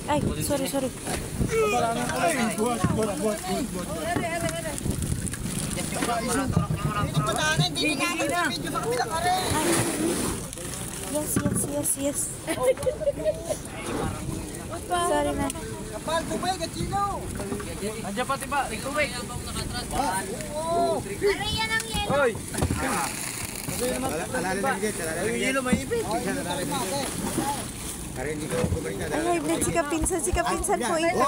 Ay, sorry. Yes. Sorry na. Kapal, tubig at sino? Andiyan pati ba? Tubig. Aray yan ang yelo. Hoy! Alala ng gate, alala ng Yung yelo may ipit. Para hindi ko kumalik na. Ay, high blood si kapinsan po ito.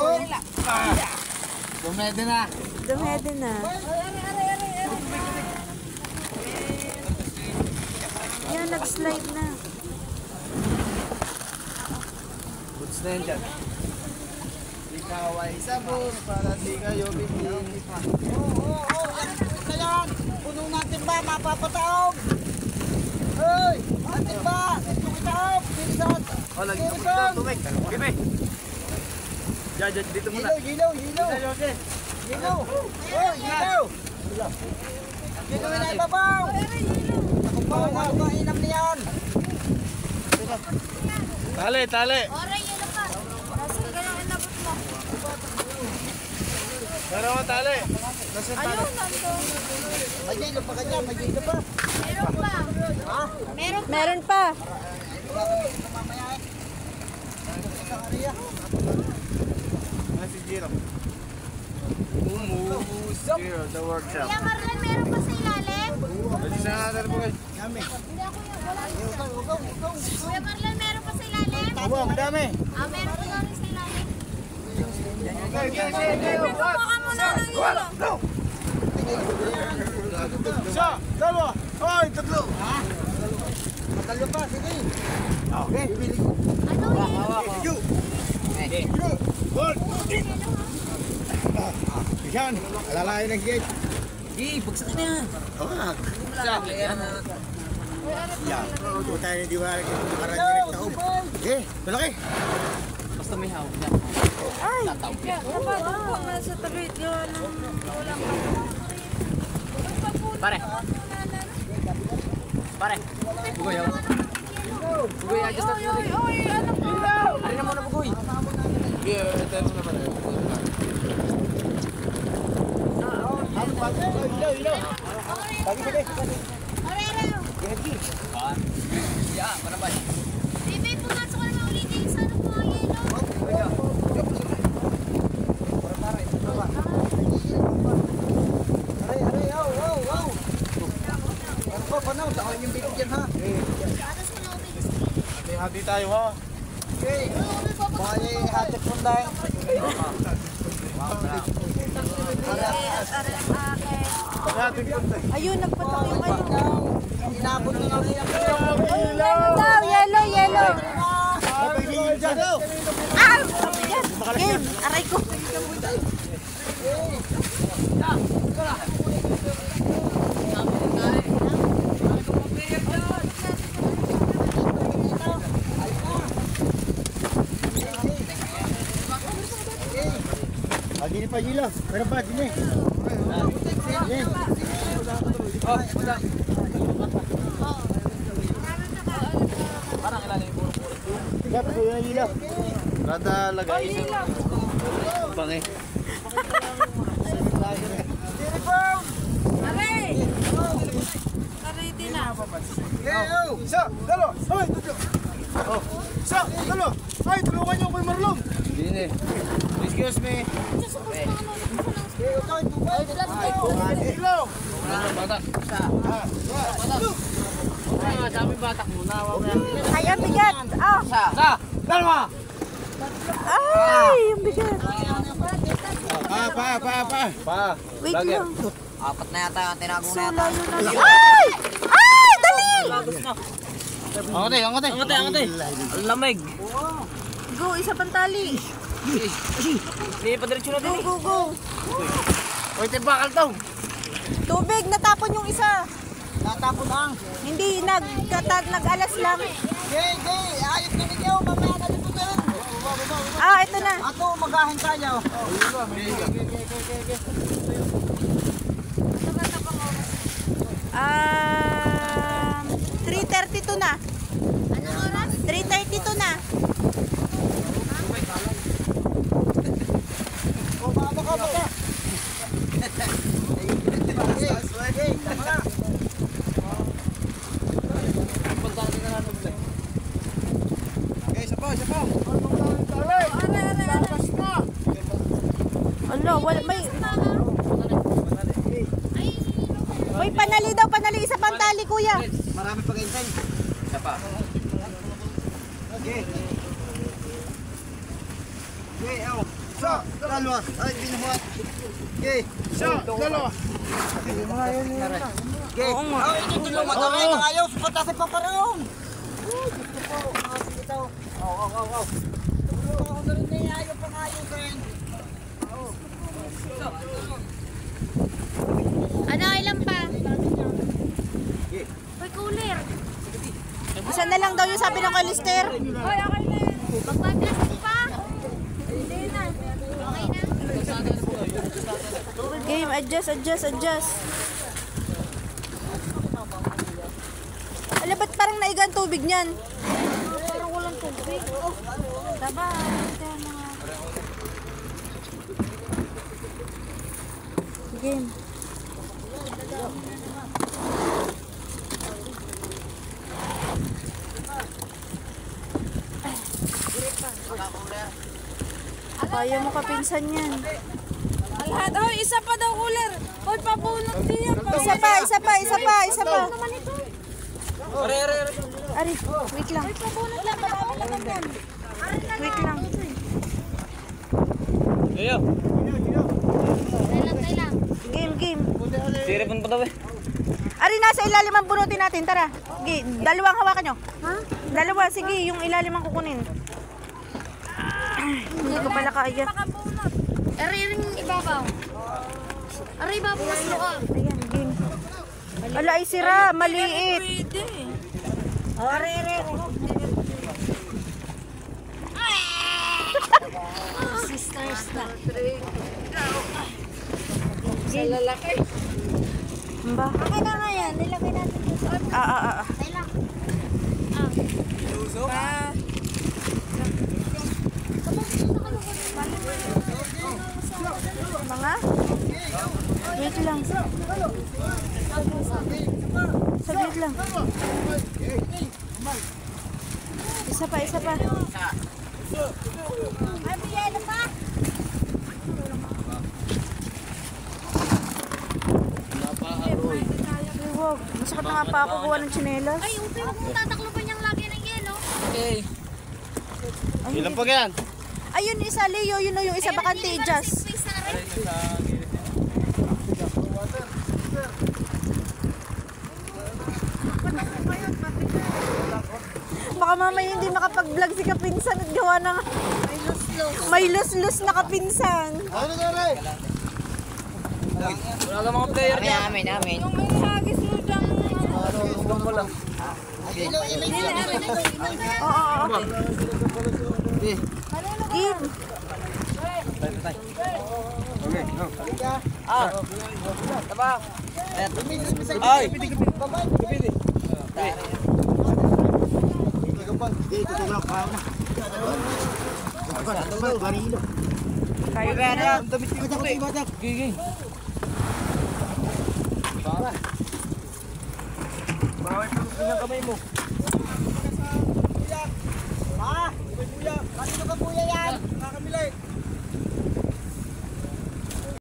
Dumede na. Dumede na. Yan, nag-slide na. Boots na yan dyan. Ikaw ay sabon para di kayo bibigyan. Ano yan? Puno natin ba? Mapapataog! Hoy! Natin ba? Tumitaog! Bilisan! O, lagi ka muna tumig. Gimme. Diyan, dito muna. Gilaw! Gilaw! Hoy! Gilaw! Gilaw na ibabaw! Nakupaw! Ano ba inam niyan? Tali. Aray yelo pa. Nasaan ka lang inabot mo? Pero mo tali. Ayun, nandun. May gilo pa kanya, may gilo pa. Meron pa. Ha? Meron pa. Si Jiro. Jiro, the workshop. Kuya Marlon, meron pa sa ilalim? Pwede sa natin po guys. Dami. Hindi ako yung wala. Kuya Marlon, meron pa sa ilalim? Abo, madami. Meron pa sa ilalim. Okay. Kumuha ka muna ng yelo. Isa, dalawa. Hoy, tatlo. Matalo pa, sige. Okay. Ano yelo? Yan, alalayan ng gate. Bagsak na yan. Wag. Yan. Yan. Kung tayo hindi wala parang direct na okay, malaki. Basta may hawak niya. Ay, napatong po na sa tabi. Walang Pare. Bugoy ako. Bugoy, adjust natin. Oy, ano po? Ari na muna bugoy. Yeah, that's naman. Yeah, mana ba? Bebe, pumasok ka naman ulit yung sa ano po ang yelo. Aray, wow. Ano pa, panaw, taon yung bigot yan ha. Atas mo na ubig. May hati tayo ha. Okay. Bali, hatik mo tayo. Ayun, nagpatok yung ano. Inabot na lang yan. Daw, yellow. Ah! Game, aray ko. Gini pa gila. Meron pa gini. Gini. Oh, madam. Parang ilan yung puro-puro. Dapat ko yung gila. Kada lagay isa. Bangi. Aray! Aray din na. Isa, dalo. Hoy, tatlo. Oh. Isa, dalo. Ay, tulungan niyo ko yung marlong. Dini. Excuse me. Ilaw. Batak. Sabi batak muna. Ay, ang bigat. Ah! Sa. Dalawa. Ay, ang bigat. Pa. Wait lang. Apat na yata ang tinago So, layo na. Ay! Ay! Dali! Angate. Lamig. Go, isa pang tali. Hindi pa diretso na din. Go. Uy, bakal daw. Tubig, natapon yung isa. Tatapon ang. Hindi, nag-alas lang. Ayos na ninyo. Mamaya na dito na. Ah, ito na. Ako, magahin tayo. 3:32 na. dito na. O, baka ka, baka. Okay, isa pa, isa pa. Ano, wala, may panali daw, panali. Isa pang tali, kuya. Marami pag hintay. Isa pa. Okay. Okay, ako. Isa, dalawa. Ay, binuhat. Okay. Isa, dalawa. Okay. Oo nga. Ay, ito lang mataway. Ayaw, supatasin pa pa rin. Gusto po, mga ito. Aw. Ako na rin na ayaw pa ayaw rin. Ano, ilan pa? Uy, cooler. Isa na lang daw yung sabi ng Kalister. Uy, okay na yun. Magpa-plastic pa? Hindi na. Okay na. Game, adjust. Ala, ba't parang naiga ang tubig niyan? Parang walang tubig. Taba. Game. Kaya mo kapinsan yan. Lahat. Oh, isa pa daw cooler. Hoy, pabunot din yan. Isa pa. naman ito. Ari, wait lang. Pabunot lang. Marami naman yan. Wait lang. Ayo. Tailang. Game. Siripon pa daw eh. Ari, nasa ilalim ang bunutin natin. Tara. Dalawang hawakan nyo. Ha? Dalawa, sige. Yung ilalim ang kukunin. Hindi ko pala kaya. Ari rin ibabaw. Ari ibabaw mas luka. Ayan, game. Ala, ay sira. Maliit. Pwede. Sisters na. Sa lalaki. Ba? Okay na nga yan. Nilagay natin dito. Tailang. Pa. Mga? Wait lang. Saglit lang. Isa pa. Ay, bigyan na pa. Huwag. Masakit na nga pa ako gawa ng tsinelas. Ay, upi, huwag mong tatakloban niyang lagi ng yelo. Okay. Ilan pa yan? Ayun, isa, Leo. Yun o, yung isa bakante, Just. Space na rin. Baka mamaya hindi makapag-vlog si Kapinsan at gawa ng may lus-lus na Kapinsan. Ano na rin? Wala ka mga player niya. Namin. Yung may hagis mo dyan. Oo. Game. Taba. Ay. Kapiti. Kayo ba yan? Damit ko puti. Gigi. Bawal pa ng kamay mo.